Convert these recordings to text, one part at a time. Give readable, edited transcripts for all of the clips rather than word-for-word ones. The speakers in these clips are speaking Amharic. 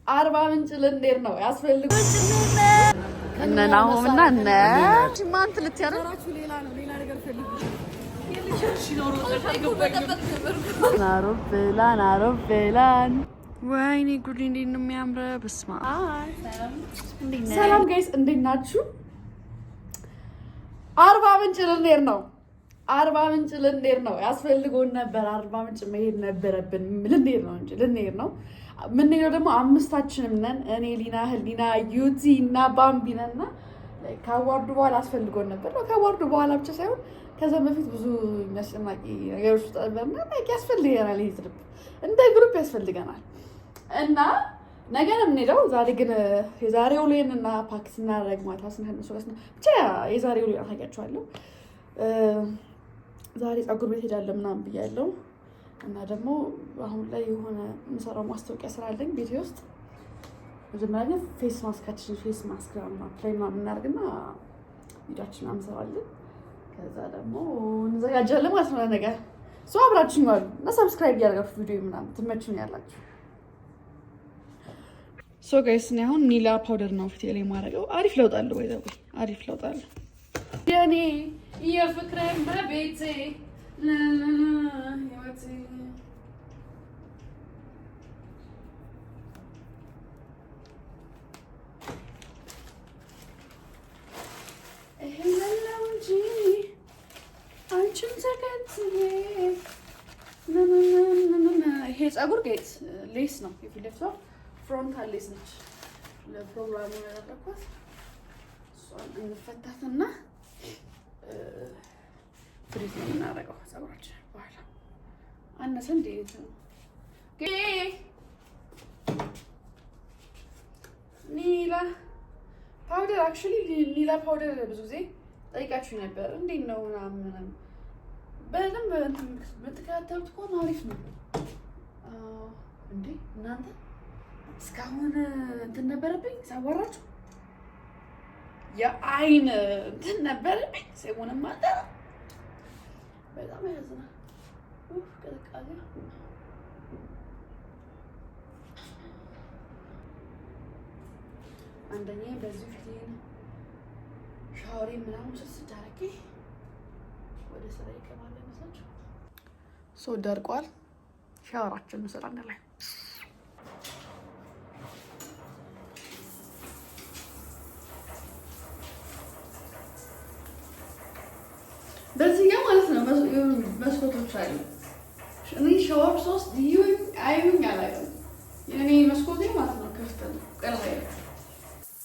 አርባ ምንጭ ልንሄድ ነው ያስፈልጉ እነ ናሆምና እነ ማንት ልትያራችሁ ሌላ ነገር ፈልጉ ናሮብላን ወይኔ ጉድ እንዴት ነው የሚያምረው በስማ ሰላም ጋይስ እንዴት ናችሁ አርባ ምንጭ ልንሄድ ነው ያስፈልጎን ነበር አርባ ምንጭ መሄድ ነበረብን ልንሄድ ነው ምንድነው ደግሞ አምስታችንም ነን እኔ ሊና ህሊና ዩቲ እና ባምቢ ነንና ካዋርዱ በኋላ አስፈልጎን ነበር ነው ካዋርዱ በኋላ ብቻ ሳይሆን ከዛ በፊት ብዙ የሚያስጨናቂ ነገሮች ተጠበርና ያስፈልገናል ይሄ ትሪፕ እንደ ግሩፕ ያስፈልገናል እና ነገ ነው የምንሄደው ዛሬ ግን የዛሬው ሌንና ፓክ ስናደርግ ማታ ስንነሳው ብቻ የዛሬው ሌን አሳያችኋለሁ ዛሬ ፀጉር ቤት ሄዳለሁ ምናምን ብያለሁ እና ደግሞ አሁን ላይ የሆነ የምሰራው ማስታወቂያ ስራ አለኝ ቤቴ ውስጥ መጀመሪያ ፌስ ማስክ ፕሌይ ምናምን እናደርግና ቪዲዮአችንን እንሰራለን ከዛ ደግሞ እንዘጋጃለን ማለት ነው ነገር ሰው አብራችሁኝ ዋሉ እና ሰብስክራይብ ያደርጋችሁ ቪዲዮ ምናምን ትመቹኛላችሁ ሶ ጋይስ እኔ አሁን ኒላ ፓውደር ነው ፊቴ ላይ ማድረገው አሪፍ ለውጥ አለው አሪፍ ለውጥ አለው የኔ የፍቅሬን በቤቴ ይሄ ፀጉር ጌጥ ሌስ ነው የፊት ለፊቷ ፍሮንታል ሌስ ነች ለፕሮግራሙ ያደረኳት እሷን እንፈታትና ፍሪዝ ነው የምናደርገው ፀጉራችን በኋላ አነሰ እንዴት ነው ኒላ ፓውደር አክቹሊ ኒላ ፓውደር ብዙ ጊዜ ጠይቃችሁ ነበር እንዴት ነው ምናምን በደንብ የምትከታተሉት ከሆነ አሪፍ ነው እንዴ እናንተ እስካሁን እንትን ነበረብኝ ሳወራችሁ የአይን እንትን ነበረብኝ ሰሞኑን ማታ በጣም ያዝናል ቅዝቃዜ አንደኛ በዚህ ፊቴን ሻወሬ ምናምን ስታረቂ ወደ ስራ ይቀማል መሰለኝ ሶ ደርቋል ሻወራችን እንሰራለን ላይ በዚህ ጋር ማለት ነው መስኮቶች አሉ እኔ ሻወር ሶስት አይዩኝ አላውቅም የኔ መስኮቴ ማለት ነው ክፍት ነው ቀላል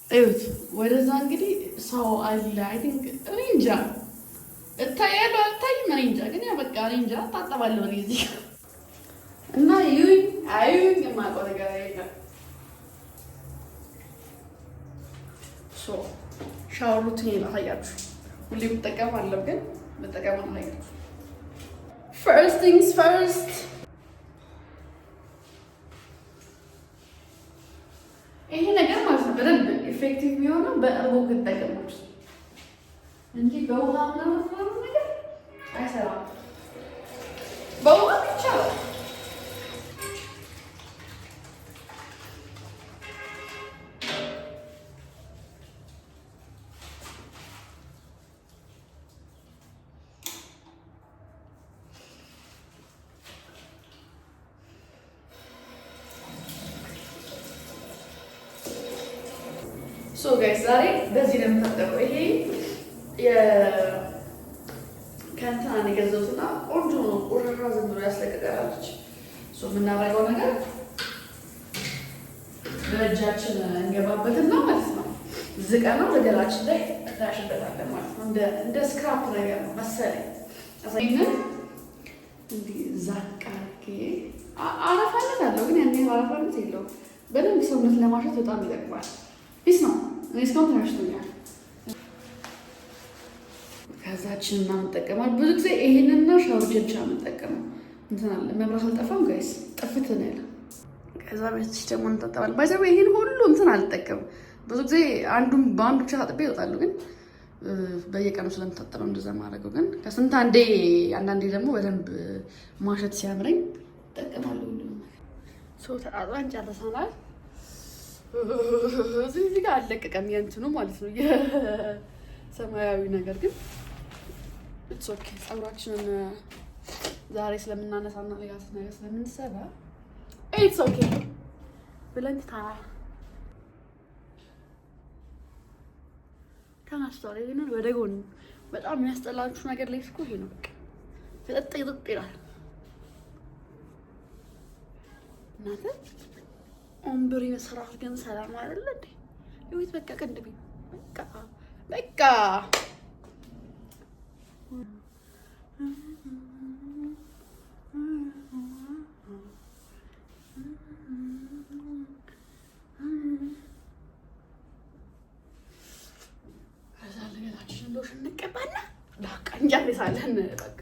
እዩት ወደዛ እንግዲህ ሰው አለ አይ ቲንክ እኔ እንጃ እታያለሁ አልታይም እኔ እንጃ ግን ያው በቃ እኔ እንጃ ታጠባለሁ እዚህ እና አይዩኝ የማውቀው ነገር የለም ሶ ሻወር ሩቲን ላሳያችሁ ሁሌ ብጠቀማለሁ ግን መጠቀም አላየሁም first things first ይሄ ነገር ማለት ነው በደንብ ኢፌክቲቭ የሚሆነው በእርጎ ከተጠቀማችሁ እንጂ በውሃ ምናምን ነገር አይሰራም በውሃ ብቻ ሶ ጋይስ ዛሬ በዚህ ነው የምታጠበው ይሄ ከእንትና ነው የገዛሁትና ቆንጆ ነው ቆሻሻ ዝም ብሎ ያስለቅቃለች ሶ የምናደርገው ነገር በእጃችን እንገባበትና ማለት ነው ዝቀና በገላችን ላይ ታሽበታለን ማለት ነው እንደ ስክራፕ ነገር ነው መሰለኝ አሳይነን እንዲህ ዛቃርኬ አረፋነት አለው ግን ያኔ አረፋነት የለውም በደንብ ሰውነት ለማሸት በጣም ይጠቅማል ቢስ ነው እኔ እስካሁን ተናሽቶኛል ከዛችን እና እንጠቀማል ብዙ ጊዜ ይሄንና ሻወር ጀል ብቻ እንጠቀመው እንትን አለ መብራት አልጠፋም ጋይስ ጥፍት ነው ያለው ከዛ በፊት ደግሞ እንጠጣለን ባይዘው ይሄን ሁሉ እንትን አልጠቀምም ብዙ ጊዜ በአንዱ ብቻ ታጥቤ ይወጣሉ ግን በየቀኑ ስለምታጠበው እንደዛ ማድረገው ግን ከስንት አንዳንዴ ደግሞ በደንብ ማሸት ሲያምረኝ እጠቀማለሁ ሁሉ ሶ ተጣጣን ጨርሰናል እዚህ ጋር አለቀቀም የእንትኑ ማለት ነው የሰማያዊ ነገር ግን ኢትስ ኦኬ። ፀጉራችንን ዛሬ ስለምናነሳና ሌላ ነገር ስለምንሰራ ኢትስ ኦኬ ብለን ተናስቷል። ይሄንን ወደ ጎን በጣም የሚያስጠላችሁ ነገር ላይ እስኮ ይሄ ነው በቃ ፍጥጥ ይጥጥ ይላል። እናንተ ኦምብሪ መስራት ግን ሰላም አይደለ እንዴ? ይሁት በቃ ቅድም በቃ እንቀባና በቃ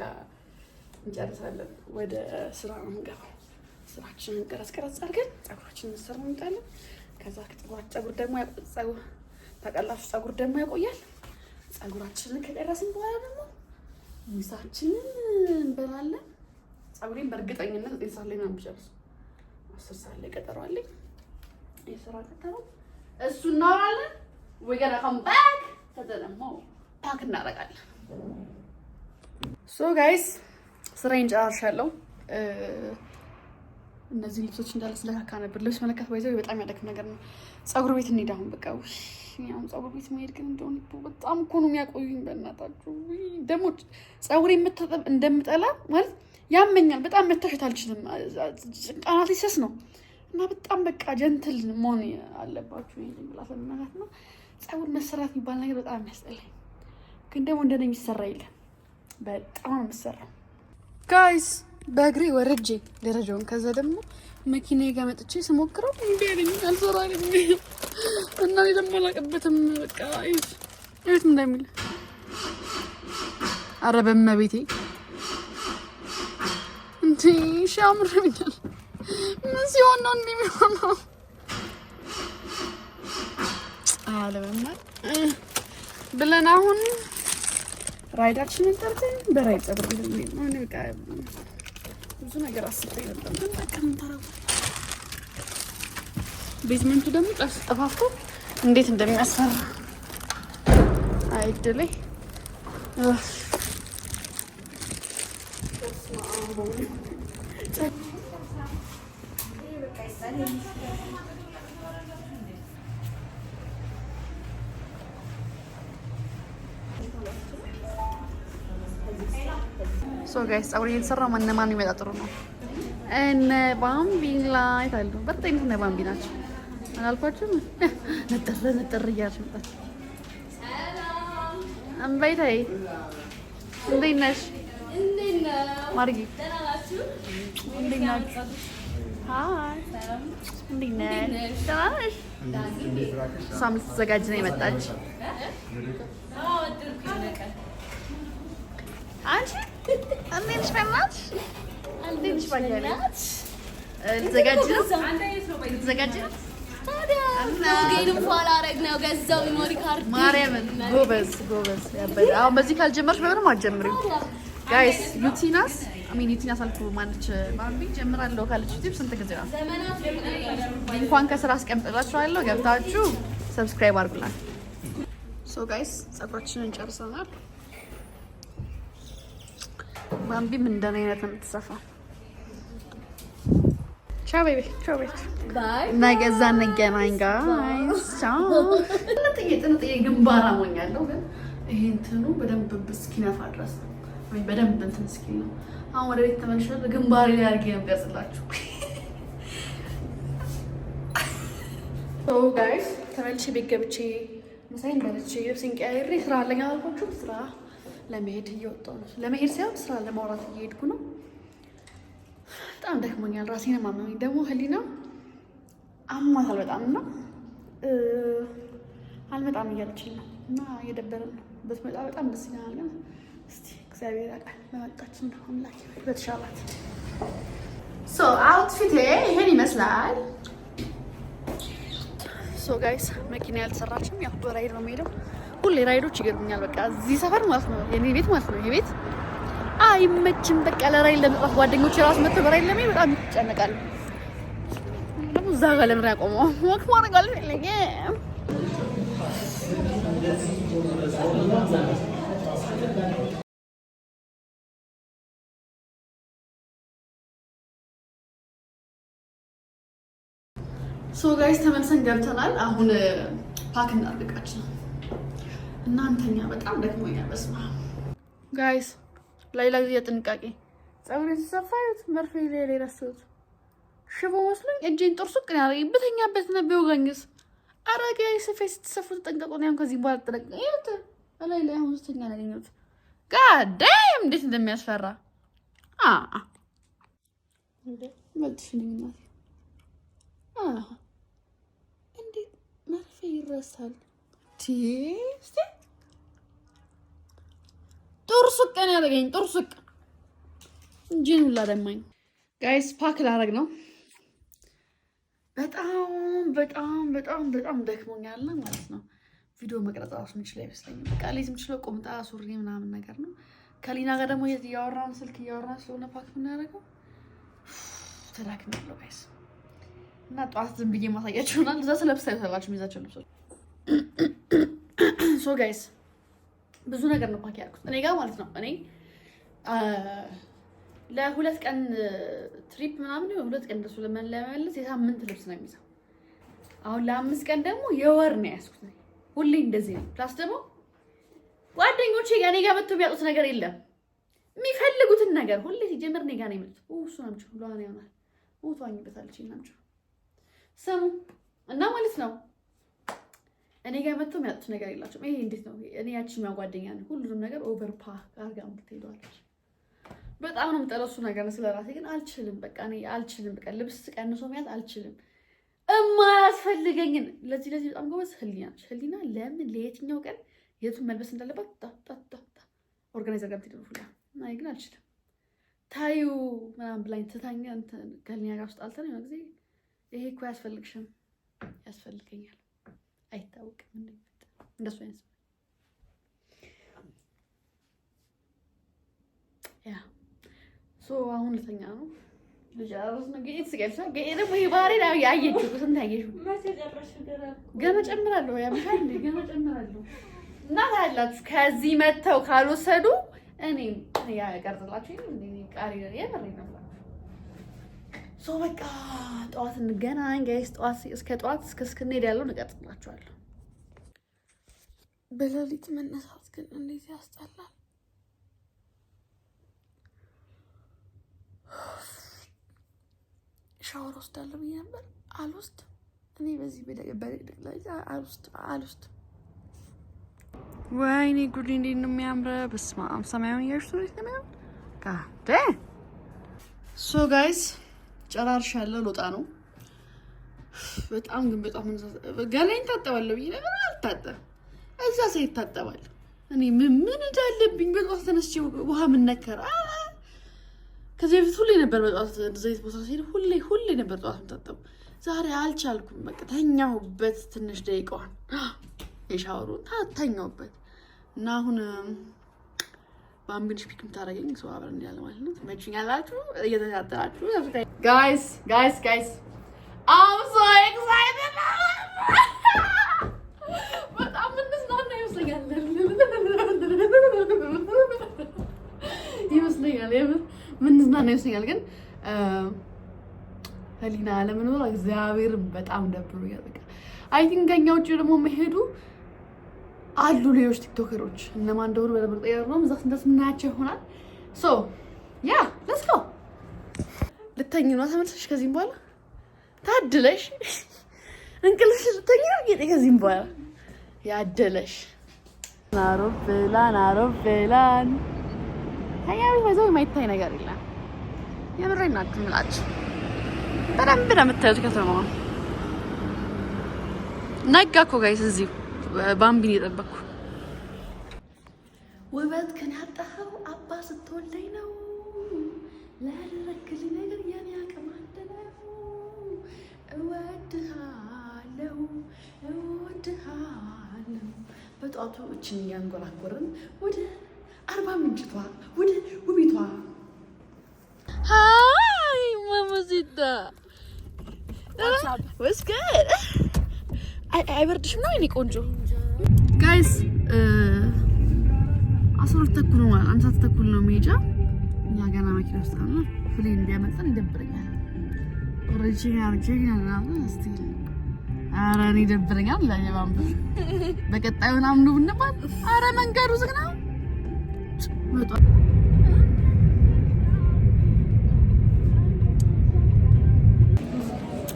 እንጨርሳለን። ወደ ስራ ነው የምንገባው። ስራችንን ቀረጽ አድርገን ፀጉራችንን እንሰራለን። ከዛ ፀጉር ደግሞ ታውቃላችሁ፣ ፀጉር ደግሞ ያቆያል። ፀጉራችንን ከጨረስን በኋላ ደግሞ ምሳችንን እንበላለን። ፀጉሬን በእርግጠኝነት 9 ሰዓት ላይ ነው የምጨርሰው። 10 ሰዓት ላይ ቀጠሮ አለኝ፣ የስራ ቀጠሮ። እሱ እናወራለን። ወይ ገና ካም ባክ ከዛ ደግሞ ፓክ እናደርጋለን። ሶ ጋይስ ስራዬን ጨርሻለሁ። እነዚህ ልብሶች እንዳለ ስለካካ ነበር። ልብስ መለካት ባይዘው በጣም ያደክም ነገር ነው። ፀጉር ቤት እንሂድ አሁን በቃ። ያው ፀጉር ቤት መሄድ ግን እንደሆነ በጣም እኮ ነው የሚያቆዩኝ። በእናታችሁ ደግሞ ፀጉሬ የምታጠብ እንደምጠላ ማለት ያመኛል በጣም። መታሸት አልችልም። ቃናት ይሰስ ነው እና በጣም በቃ ጀንትል መሆን አለባችሁ። ይሄን ብላ ስለምናት ነው ፀጉር መሰራት የሚባል ነገር በጣም የሚያስጠላኝ። ግን ደግሞ እንደኔ የሚሰራ የለም። በጣም ነው የምሰራው ጋይስ። በእግሬ ወረጄ ደረጃውን ከዛ ደግሞ መኪናዬ ጋር መጥቼ ስሞክረው እንዴ አለኝ አልሰራልኝ እና እኔ ደግሞ አላውቅበትም። በቃ እዩት እንደሚል ኧረ በእመቤቴ እንዴ ሻምረኛል። ምን ሲሆን ነው እንዲህ የሚሆነው? አለመማር ብለን አሁን ራይዳችንን ጠርተን በራይድ ፀጉር ቤት ነው። በቃ ብዙ ነገር አስቤ ነበር ግን በቃ እንተራው። ቤዝመንቱ ደግሞ ቀስ ጠፋፍቶ እንዴት እንደሚያሰራ አይደለ? ሶ ጋይስ ፀጉር እየተሰራ ማን ይመጣ ጥሩ ነው። እነ ባምቢ ላይ ታሉ በጣም እነ ባምቢ ናቸው አላልኳችሁም? ነጠር እያልሽ መጣች። ሰላም አንባይታይ እንዴት ነሽ? ማርጊ ደህና ናችሁ? እንዴት ናችሁ? ሃይ እንዴት ነሽ? ደህና ነሽ? እሷም ልትዘጋጅ ነው የመጣች። አንቺ እንዴት ነሽ? በእናትሽ እንዴት ነሽ? ባያለሽ ልትዘጋጅ ነው? ልትዘጋጅ ነው? ታዲያ ጌንም ፏላ አረግ ነው ገዛው ሜሞሪ ካርድ ማርያምን ጎበዝ ያበደ። አሁን በዚህ ካልጀመርሽ በምንም አትጀምሪም ጋይስ። ዩቲናስ አልኩ ማነች ባምቢ ጀምራለሁ ካለች ዩቲዩብ ስንት ጊዜ ነው? እንኳን ከስራ አስቀምጥላችኋለሁ ገብታችሁ ሰብስክራይብ አድርጉላት። ሶ ጋይስ ፀጉራችንን ጨርሰናል። ባምቢም እንደኔ አይነት ነው የምትሰፋው። ቻው ቤቢ ቻው ቤት ባይ። ነገ እዛ እንገናኝ ጋይስ ቻው። ጥንጥዬ ግንባር አሞኛለሁ ግን ይሄ እንትኑ በደንብ እስኪነፋ ድረስ ነው ወይ በደንብ እንትን እስኪ ነው። አሁን ወደ ቤት ተመልሻለሁ። ግንባሬ ላይ አድርጌ ነው የሚያጽላችሁ። ሶ ጋይስ ተመልሼ ቤት ገብቼ ምሳዬን በልቼ ልብሴን ቀያይሬ ስራ አለኝ አልኳችሁ። ስራ ለመሄድ እየወጣሁ ነው። ለመሄድ ሳይሆን ስራ ለማውራት እየሄድኩ ነው። በጣም ደክሞኛል። ራሴን ማመመኝ ደግሞ ህሊና አሟታል በጣም እና አልመጣም እያለችኝ ነው እና እየደበረን ነው። ብትመጣ በጣም ደስ ይለናል ግን እስቲ እግዚአብሔር ያውቃል በመጣችን ነው አምላክ በተሻላት። ሶ አውትፊቴ ይሄን ይመስላል። ሶ ጋይስ መኪና ያልተሰራችም ያው በራይድ ነው የምሄደው። ሁሌ ራይዶች ይገርሙኛል። በቃ እዚህ ሰፈር ማለት ነው የኔ ቤት ማለት ነው። ይሄ ቤት አይመችም። በቃ ለራይድ ለመጣት ጓደኞቼ ራሱ መጥተው በራይድ ለመሄድ በጣም ይጨነቃሉ። ደግሞ እዛ ጋር ለምን ያቆመው? ወክ ማድረግ አልፈልግም። ሶ ጋይስ ተመልሰን ገብተናል። አሁን ፓክ እናድርጋችን። እናንተኛ በጣም ደክሞኛል። በስማ ጋይስ ሌላ ጊዜ ጥንቃቄ ፀጉሬን ተሰፋዩት መርፌ ላይ ረስተውት ሽቦ መስሎኝ እጄን ጥርሱቅ ያለኝ በተኛበት ነው ቢወጋኝስ። ኧረ ጋይስ ፌስ ተሰፉ ተጠንቀቁ። ነው ከዚህ በኋላ ተጠንቀቁ። ይሁት ላይ ላይ አሁን ስተኛ ነው ያገኘሁት። ጋዳም እንዴት እንደሚያስፈራ እንዴ መልጥሽልኝ እናቴ። እንዴት መርፌ ይረሳል? ቲስቲ ጥርሱቅ ነው ያለኝ ጥርሱቅ እንጂን ሁላ ደማኝ። ጋይስ ፓክ ላደርግ ነው። በጣም ደክሞኛል ማለት ነው። ቪዲዮ መቅረጽ ራሱ የምችለው አይመስለኝም። በቃ ላይ የምችለው ቁምጣ ሱሪ ምናምን ነገር ነው። ከሊና ጋር ደግሞ እያወራን ስልክ እያወራን ስለሆነ ፓክ የምናደርገው ተዳክሜያለሁ ጋይስ። እና ጠዋት ዝም ብዬ ማሳያችሁ ይሆናል። እዛ ስለብስ ታዩታላችሁ የሚይዛቸው ልብሶች። ሶ ጋይስ ብዙ ነገር ነው ፓክ ያደረኩት እኔ ጋር ማለት ነው። እኔ ለሁለት ቀን ትሪፕ ምናምን ነው 2 ቀን እንደሱ ለመመለስ የሳምንት ልብስ ነው የሚይዘው። አሁን ለ5 ቀን ደግሞ የወር ነው ያስኩት። ሁሌ እንደዚህ ነው። ፕላስ ደግሞ ጓደኞቼ እኔ ጋር መጥተው ቢያጡት ነገር የለም። የሚፈልጉትን ነገር ሁሌ ሲጀምር እኔ ጋር ነው የሚመጡት። እሱ ናምጭ ሁሉ አሁን ያውናል ሞቷኝበታለች ናምጭ ሰሙ እና ማለት ነው። እኔ ጋር መጥተው የሚያጡት ነገር የላቸውም። ይሄ እንዴት ነው? እኔ ያቺኛው ጓደኛ ነኝ ሁሉንም ነገር ኦቨር ፓክ አድርጋ የምትሄደዋለች። በጣም ነው የምጠለሱ ነገር ነው። ስለራሴ ግን አልችልም። በቃ እኔ አልችልም። በቃ ልብስ ቀንሶ መያዝ አልችልም። የማያስፈልገኝን ለዚህ በጣም ጎበዝ ህሊና ነች። ህሊና ለምን ለየትኛው ቀን የቱን መልበስ እንዳለባት ኦርጋናይዘር ጋር ትደርፉ ላ አይ ግን አልችልም። ታዩ ምናምን ብላኝ ትታኛ ከህሊና ጋር ውስጥ አልተን ነው ጊዜ ይሄ እኮ ያስፈልግሽም ያስፈልገኛል አይታወቅም እንደሱ አይነት ያ ሶ አሁን ልተኛ ነው። ልጅ አራስ ነው ጌት ስገልጻ ጌት ደግሞ ይባሪ ነው ያየችው ስንት ያየችው ገና ጨምራለሁ ያምሻል እንዴ ገና ጨምራለሁ እና ታያላችሁ። ከዚህ መተው ካልወሰዱ እኔ ያ ያቀርጥላችሁ እንዴ ቃሪ ነው የመረኝ ነው። ሶ በቃ ጠዋት እንገናኝ ጋይስ። ጠዋት እስከ ጠዋት እስክንሄድ ያለው እንቀጥላችኋለሁ። በሌሊት መነሳት ግን እንዴት ያስጠላል። ሻወር ወስዳለሁ ብዬ ነበር አልወስድም። እኔ በዚህ በድቅድቅ ላይ አልወስድም። ወይኔ ጉድ እንዴት ነው የሚያምረው! በስመ አብ ሰማያዊ ያሽቶ ነው ጋደ ሶ ጋይስ ጨራርሻለሁ። ልወጣ ነው። በጣም ገላኝ ታጠባለሁ ብዬ ነበር አልታጠብም። እዛ ሰው ይታጠባል። እኔ ምን እንዳለብኝ በጧት ተነስቼ ውሃ ምን ነከራ። ከዚህ በፊት ሁሌ ነበር በጧት ዘይት ቦታ ሲሄድ ሁሌ ነበር ጧት የምታጠበው። ዛሬ አልቻልኩም። በቃ ተኛሁበት ትንሽ ደቂቃዋን የሻወሩን ተኛሁበት እና አሁን ባምቢንሽ ፒክ የምታደርገኝ ሰው አብረን እንዲያለ ማለት ነው። ትመችኛላችሁ እየተከታተላችሁ ጋይስ I'm so excited በጣም ምንዝናና ይመስለኛል ምንዝናና ይመስለኛል ግን ህሊና አለመኖር እግዚአብሔር በጣም ደብሮኛል። በቃ አይ ቲንክ ከኛ ውጭ ደግሞ መሄዱ አሉ ሌሎች ቲክቶከሮች እነማን እንደሆኑ በደንብ ጠያሩ ነው እዛ እንደምናያቸው ይሆናል። ሶ ያ ሌትስ ጎ ልተኝ ነው ተመልሰሽ ከዚህም በኋላ ታድለሽ እንቅልፍሽ ልተኝ ነው ጌጤ ከዚህም በኋላ ያደለሽ ናሮብላን ታያዊ ወዘው የማይታይ ነገር የለም። የምሬን ነው የምላችሁ። በደንብ ነው የምታዩት ከተማውን። ነጋ እኮ ጋይስ እዚሁ ባምቢን እየጠበኩ ውበት ከን ያጣኸው አባ ስትወልደኝ ነው ላደረግልኝ ነገር የኔ አቅም አንተ ነው። እወድሃለሁ በጧቱ እችን እያንጎራጎርን ወደ አርባ ምንጭቷ ወደ ውቢቷ ሃይ ማማዚታ what's good? አይበርድሽም ነው የኔ ቆንጆ? ጋይስ 12 ተኩል ነው ማለት 1 ሰዓት ተኩል ነው መሄጃ። እኛ ገና መኪና ውስጥ ነው። ፍሌን እንዲያመጣን ይደብረኛል። ኦሪጂናል እስቲ ኧረ እኔ ይደብረኛል ለየባምብ በቀጣዩ ምናምን ነው ብንባል ኧረ መንገዱ ዝግ ነው ወጣ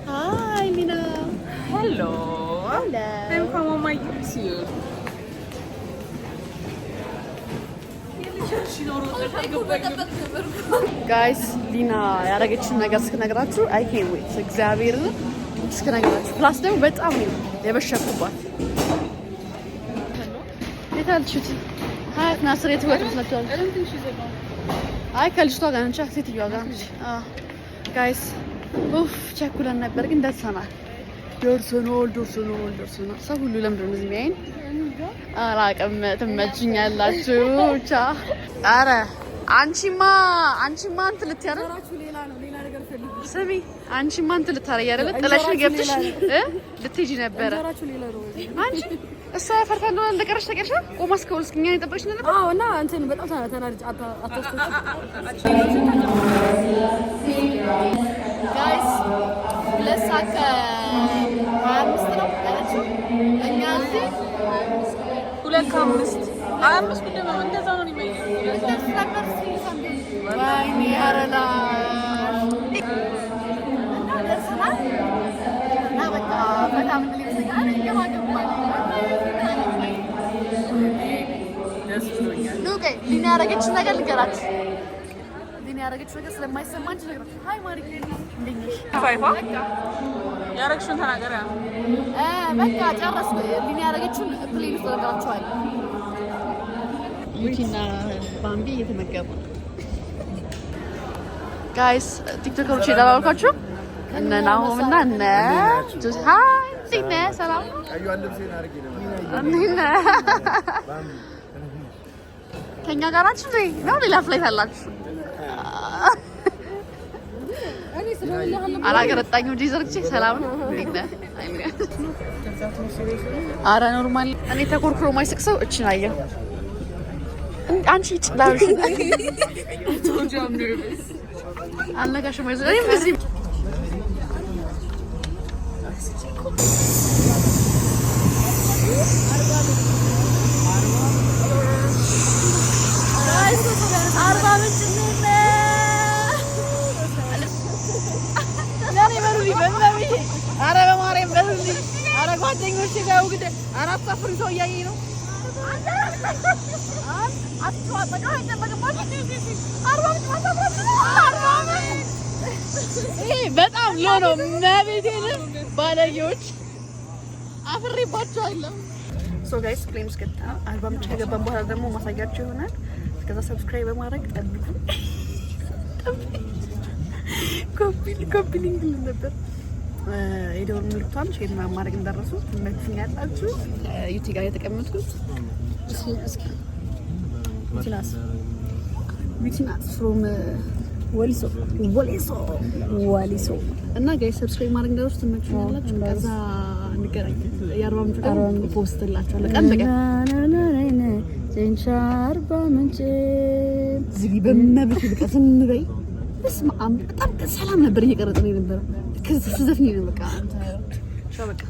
Hi Lina. Hello. Hello. I'm from on my YouTube. Guys, Lina ያረገችውን ነገር እስክነግራችሁ I can't wait. እግዚአብሔርን እስክነግራችሁ ፕላስ ደግሞ በጣም ነው የበሸኩባት። የታልችት ሀያት ናስር የትወጡት ነበር። አይ ከልጅቷ ጋር ነች ሴትዮዋ ጋር ነች። ጋይስ ኡፍ ቸኩለን ነበር ግን ደርሰናል። ደርሰናል። ሰው ሁሉ ለምንድን ነው የሚያይን? አላውቅም። ትመችኛላችሁ ብቻ። ኧረ አንቺማ እንትን ልትያረግ ሌላ ነገር ፈልጊ። ስሚ አንቺማ እንትን ልታረጊ አይደለ? ጥለሽን ገብተሽ ልትሄጂ ነበረ አንቺ። እሷ ፈርታለሁ እንደቀረሽ ተቀርሻ ቆማ እስከ እኛን የጠበቅሽ ነበር። አዎ እና እንትን በጣም ተናድጄ አታስተውጪ ጋይስ 2 ሰዓት ከ25 ነው ያለችው። እኛ እዚህ 2 ከ5 25 ጉዳይ ነው እንደዛ ነው የሚመጣው። ወይኔ አረላ እና ደርሰናል እና በቃ በጣም ልይዝጋር ይገባገባል። ሉቄ ሊና ያረገችው ነገር ልንገራችሁ። ሊና ያረገችው ነገር ስለማይሰማኝ ልነግራችሁ። ሃይ ማሪክ እንደኝሽ ፋይፋ ያረግሽውን ተናገር። በቃ ጨረስኩ። ሊና ያረገችውን ፕሌን ውስጥ ልነግራችኋለሁ። ዩቲና ባምቢ እየተመገቡ ነው። ጋይስ ቲክቶከሮች ይደባልኳችሁ እነ ናሆም እና እነ ጆሲ ሃይ ሲነ ሰላም ከኛ ጋር ናችሁ ነው ሌላ ፍላይት አላችሁ? አላገረጣኝም እንጂ ዘርግቼ ሰላም ነው እንዴ? ኧረ ኖርማል። እኔ ተኮርኩሮ ማይስቅ ሰው እችን አየሁ። አንቺ ጭላሽ አልነጋሽም አይዞሽ። እኔም እዚህ ኧረ በማርያም በሉልኝ። ኧረ ጓደኞቼ ጋር ውግደ አራት ሰፍሪ ሰው እያየኝ ነው። በጣም ሎ ነው መቤቴን ባለጌዎች አፍሬባቸዋለሁ። ሶ ጋይስ ፕሌን ውስጥ ገባ 40 ምንጭ ከገባን በኋላ ደግሞ ማሳያችሁ ይሆናል። እስከዛ ሰብስክራይብ በማድረግ ጠብቁ። ኮፒ ሊንክ ነበር የደወል ምልክቷን ሼር ማድረግ እንዳረሱ ትመችኛላችሁ። ዩቲ ጋር የተቀመጥኩት እስኪ ዊትናስ ፍሮም ወሊሶ እና ጋይስ ሰብስክራይብ ማድረግ እንዳረሱ ትመችኛላችሁ። ከዛ እንገናኝ። የ40 ምንጭ ደግሞ ፖስት ላችኋለሁ ቀን በቀን ጀንቻርባ ምንጭ ዝቢ በመብት በቃ ስንበይ በጣም ሰላም ነበር እየቀረጽን የነበረው። ከዛ ስዘፍኝ ነው በቃ አንተ ሻው በቃ